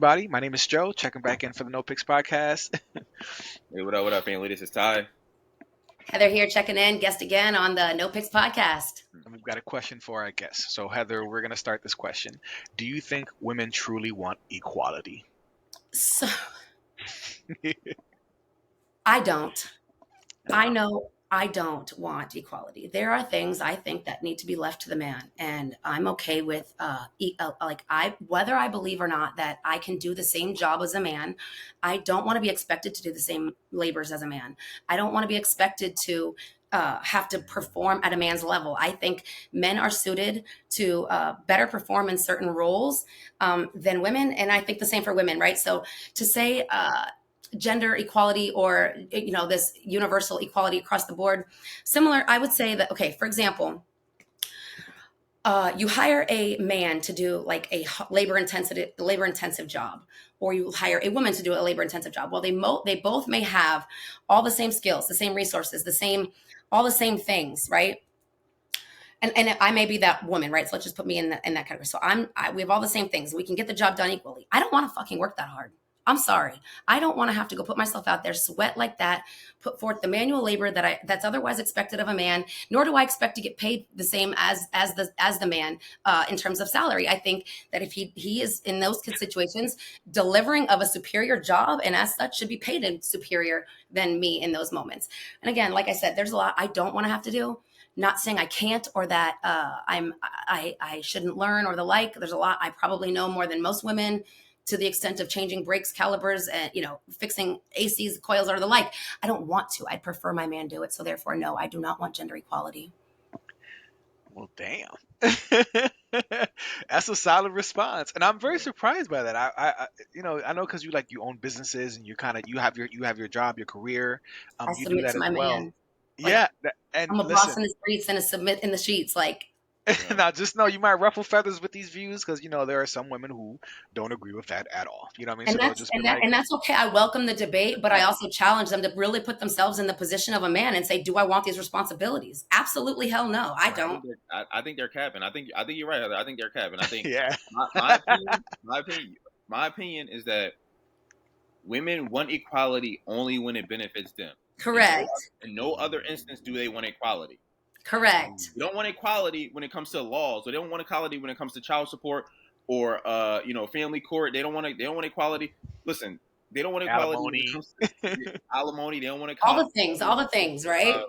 Everybody, my name is Joe, checking back in for the No Picks podcast. Hey, what up, family? This is Ty. Heather here checking in, guest again on the No Picks podcast. And we've got a question for our guests. So, Heather, we're going to start this question. Do you think women truly want equality? So I don't. I know I don't want equality. There are things I think that need to be left to the man, and I'm okay with whether I believe or not that I can do the same job as a man. I don't want to be expected to do the same labors as a man. I don't want to be expected to have to perform at a man's level. I think men are suited to better perform in certain roles than women, and I think the same for women, right? So to say gender equality or this universal equality across the board, similar, I would say that, okay, for example, you hire a man to do like a labor intensive job, or you hire a woman to do a labor intensive job. Well, they both may have all the same skills, the same resources, all the same things, right? And I may be that woman, right? So let's just put me in that category. So we have all the same things. We can get the job done equally. I don't want to fucking work that hard. I'm sorry. I don't want to have to go put myself out there, sweat like that, put forth the manual labor that's otherwise expected of a man. Nor do I expect to get paid the same as the man in terms of salary. I think that if he is in those situations delivering of a superior job, and as such should be paid in superior than me in those moments. And again, like I said, there's a lot I don't want to have to do. Not saying I can't or that I shouldn't learn or the like. There's a lot I probably know more than most women, to the extent of changing brakes calibers and fixing ACs, coils, or the like. I don't want to. I'd prefer my man do it. So therefore, no, I do not want gender equality. Well, damn. That's a solid response, and I'm very surprised by that. I know because you own businesses and you have your job, your career. I You do submit that to as my well. man. Yeah, and I'm a listen, boss in the streets and a submit in the sheets. now just know you might ruffle feathers with these views because there are some women who don't agree with that at all. You know what I mean? And So they'll that's just be like, and that's okay. I welcome the debate, but I also challenge them to really put themselves in the position of a man and say, "Do I want these responsibilities?" Absolutely, hell no, I don't. I think they're capping. I think you're right, Heather. I think they're capping. I think yeah, my opinion is that women want equality only when it benefits them. Correct. In no other instance do they want equality. Correct. They don't want equality when it comes to laws, or they don't want equality when it comes to child support or family court. They don't want equality. Listen, they don't want equality when it comes to alimony. They don't want equality. All the things, right?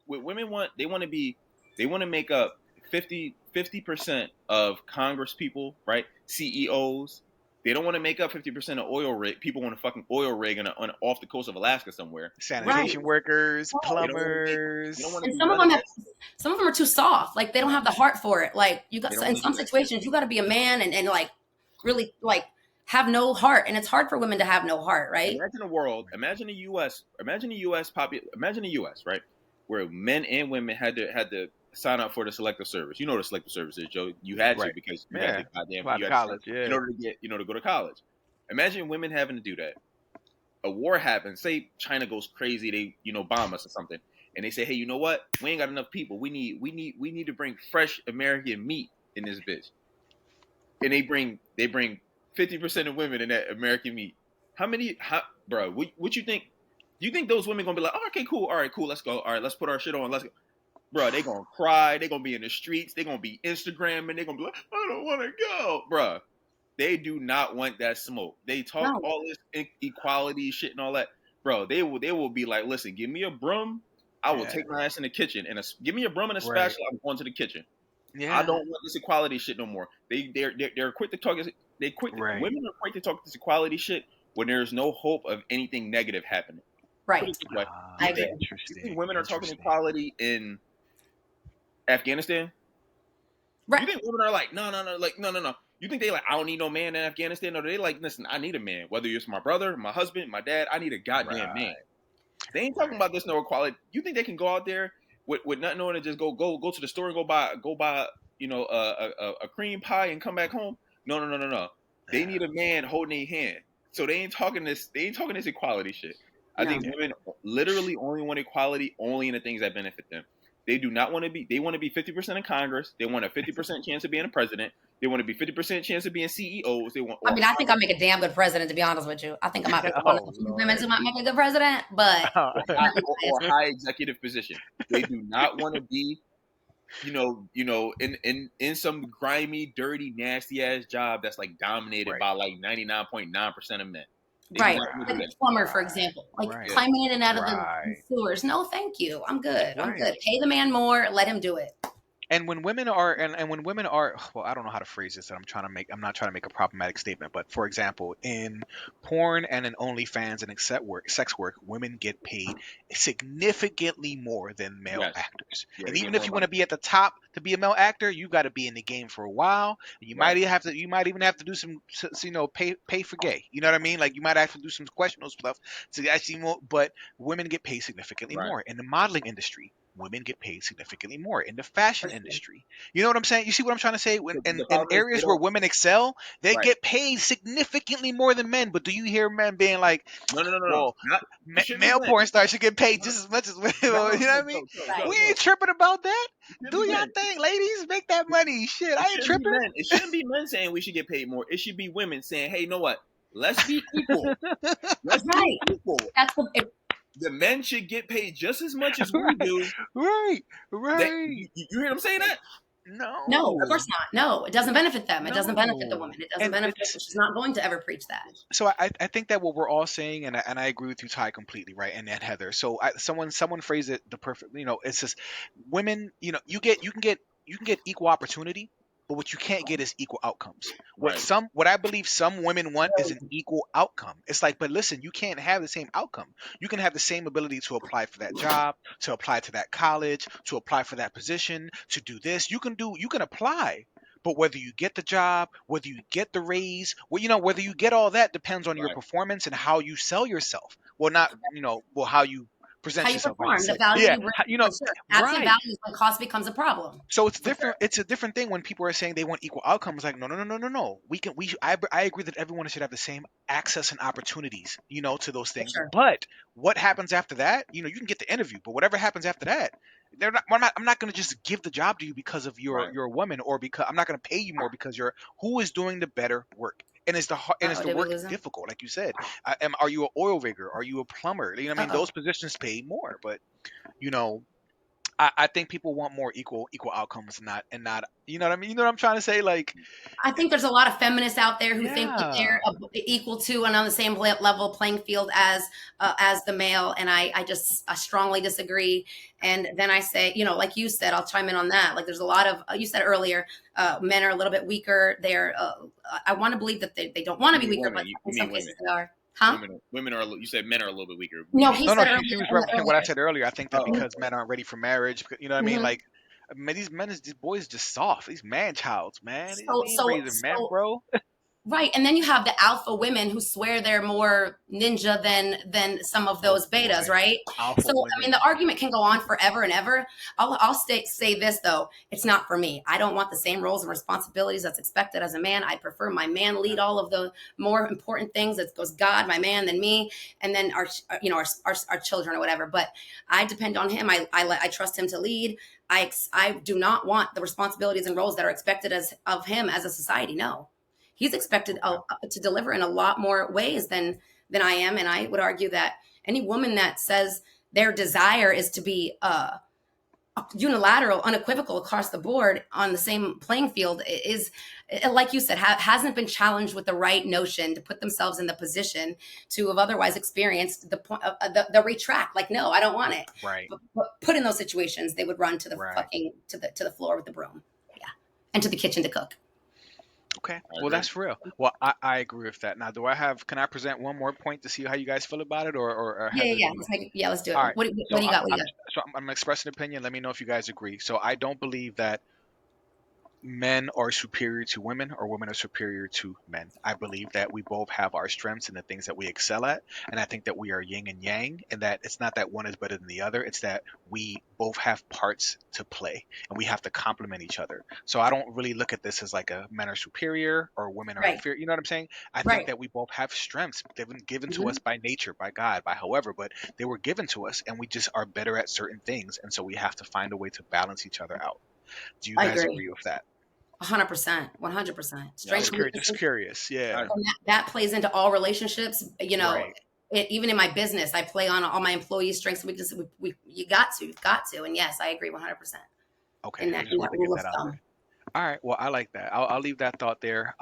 Women want to make up 50% of Congress people, right? CEOs. They don't want to make up 50% of oil rig. People want a fucking oil rig on off the coast of Alaska somewhere. sanitation workers, plumbers. They don't want And to some of them are too soft. Like they don't have the heart for it. Like you got in some situations, you got to be a man and like really like have no heart, and it's hard for women to have no heart, right? Imagine the U.S., right, where men and women had to sign up for the selective service. You know what the selective service is, Joe. You had to because you had to goddamn college, in order to get to go to college. Imagine women having to do that. A war happens. Say China goes crazy. They bomb us or something, and they say, hey, you know what? We ain't got enough people. We need to bring fresh American meat in this bitch. And they bring 50% of women in that American meat. Bro, what you think? You think those women gonna be like, oh, okay, cool, all right, cool, let's go, all right, let's put our shit on, let's go. Bro, they gonna cry, they gonna be in the streets, they gonna be Instagramming, they gonna be like, I don't want to go. Bro, they do not want that smoke. They talk all this equality shit and all that. Bro, they will be like, listen, give me a broom, I will take my ass in the kitchen, and give me a broom and a spatula, I'm going to the kitchen. Yeah. I don't want this equality shit no more. They're quick to talk. Women are quick to talk this equality shit when there's no hope of anything negative happening. Right. I agree. You think women are talking equality in Afghanistan? Right. You think women are like, no. You think they like, I don't need no man in Afghanistan? No, they like, listen, I need a man. Whether it's my brother, my husband, my dad, I need a goddamn man. They ain't talking about this no equality. You think they can go out there with nothing on and just go to the store and go buy a cream pie and come back home? No. They need a man holding their hand. So they ain't talking this equality shit. I think women literally only want equality only in the things that benefit them. They do not want to be. They want to be 50% in Congress. They want a 50% chance of being a president. They want to be 50% chance of being CEOs. They want. I mean, I think I'll make a damn good president, to be honest with you. I think I might be one of Oh the few women Lord. who might make a good president, but Or high executive position. They do not want to be, in some grimy, dirty, nasty ass job that's like dominated Right. by like 99.9% of men. They do right, not want to like do a that. plumber, for example, like Right. climbing in and out of the Right. sewers. No, thank you. I'm good. I'm Right. good. Pay the man more. Let him do it. And when women are and when women are, well, I don't know how to phrase this, and I'm not trying to make a problematic statement, but for example, in porn and in OnlyFans and sex work, women get paid significantly more than male Yes. actors. Yeah, And they get even more if you want money. to be at the top to be a male actor, you got to be in the game for a while. You Right. might even have to do some pay for gay. You know what I mean? Like you might have to do some questionable stuff to actually more, but women get paid significantly Right. more in the modeling industry. Women get paid significantly more in the fashion For sure. industry. You know what I'm saying? You see what I'm trying to say? When The in problem is they areas where don't. women excel, they Right. get paid significantly more than men. But do you hear men being like, No. "Well, Not. It shouldn't be male men. porn stars should get paid just as much as women"? You know what I mean? Right. We ain't tripping about that. It shouldn't Do be y'all men. thing, ladies? Make that money. Shit, It I ain't shouldn't be tripping. men. It shouldn't be men saying we should get paid more. It should be women saying, "Hey, you know what? Let's be equal. Let's be Right. equal. That's the The men should get paid just as much as we do." Right, That right. you hear them saying that? no, of No, course not. No, it doesn't benefit them. It doesn't benefit the no. woman. It doesn't And benefit. it's She's not going to ever preach that. so I think that what we're all saying, and I agree with you, Ty, completely, right? And Heather. So someone phrased it the perfect. It's just women. You can get equal opportunity, but what you can't get is equal outcomes. Right. What I believe some women want is an equal outcome. It's like, but listen, you can't have the same outcome. You can have the same ability to apply for that job, to apply to that college, to apply for that position, to do this. You can apply. But whether you get the job, whether you get the raise, whether you get all that depends on your Right. performance and how you sell yourself. Well, not, how you How present you yourself, I should perform, the say. value Yeah, you bring. For sure. Absent right. values when cost becomes a problem. So it's For sure. different. It's a different thing when people are saying they want equal outcomes. Like, no, no, no, no, no, no. I agree that everyone should have the same access and opportunities, to those For things. sure. But what happens after that? You can get the interview, but whatever happens after that, I'm not going to just give the job to you because of Right. you're a woman, or because I'm not going to pay you more because you're who is doing the better work. And is the Did we work lose him? difficult? Like you said, are you an oil rigger? Are you a plumber? You know what I mean? Uh-oh. Those positions pay more, but you know, I think people want more equal outcomes, not you know what I mean? You know what I'm trying to say? Like, I think there's a lot of feminists out there who think that yeah, they're equal to and on the same level playing field as the male, and I strongly disagree. And then I say, like you said, I'll chime in on that. Like there's a lot of you said earlier, men are a little bit weaker. They're I want to believe that they don't want to be You mean weaker, women? but You in mean some cases women? they are. Huh? Women are. You said men are a little bit weaker. You No, mean? he no, said she was referencing what I said earlier. I think that because men aren't ready for marriage, you know what I mean? Mhm. Like, these boys just soft. These man childs, man. So We ain't so raising men, so bro. Right, and then you have the alpha women who swear they're more ninja than some of Oh those boy, betas, right? alpha So I mean, women. the argument can go on forever and ever. I'll say this though, it's not for me. I don't want the same roles and responsibilities that's expected as a man. I prefer my man lead all of the more important things. It goes God, my man, then me, and then our children or whatever. But I depend on him. I trust him to lead. I do not want the responsibilities and roles that are expected of him as a society. No, he's expected Okay. to deliver in a lot more ways than I am, and I would argue that any woman that says their desire is to be unilateral, unequivocal across the board on the same playing field is, like you said, hasn't been challenged with the right notion to put themselves in the position to have otherwise experienced the point the retract. Like, no, I don't want it. Right, But put in those situations, they would run to the right. fucking to the floor with the broom, yeah, and to the kitchen to cook. Okay. I Well, agree. that's real. Well, I agree with that. Now, can I present one more point to see how you guys feel about it, or Yeah, yeah, Heather? yeah. Let's do it. All right. What So do you I'm, got? What do I'm you got? so I'm expressing an opinion. Let me know if you guys agree. So I don't believe that men are superior to women or women are superior to men. I believe that we both have our strengths and the things that we excel at. And I think that we are yin and yang, and that it's not that one is better than the other. It's that we both have parts to play and we have to complement each other. So I don't really look at this as like a men are superior or women are Right. inferior. You know what I'm saying? I think Right. that we both have strengths. They've been given to Hmm. us by nature, by God, by however, but they were given to us and we just are better at certain things. And so we have to find a way to balance each other out. Do you I guys agree. agree with that? 100%. 100%. Yeah, I Strengths Just and agree. curious. Just weaknesses. curious. I Yeah. agree. And that plays into all relationships. Right. Even in my business, I play on all my employees' strengths and weaknesses. You've got to. And yes, I agree 100% Okay. I in just that wanted to get rule of that out there. thumb. All right. Well, I like that. I'll leave that thought there.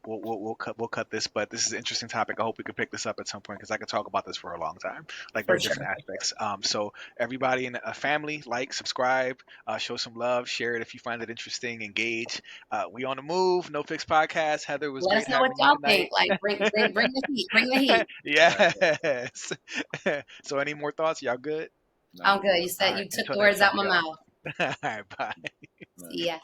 We'll cut this, but this is an interesting topic. I hope we can pick this up at some point because I could talk about this for a long time, like For very sure. different aspects. So everybody in a family, like, subscribe, show some love, share it if you find it interesting, engage. We on the move. No Fix Podcast. Heather, was Let us great know what having you y'all tonight. think. Like, bring the heat. Bring the heat. All right, bro. Yes. So any more thoughts? Y'all good? Nah, I'm I'm good. good. You All said right. you took Until the next words out time, my y'all. mouth. All right. Bye. Nah. See ya.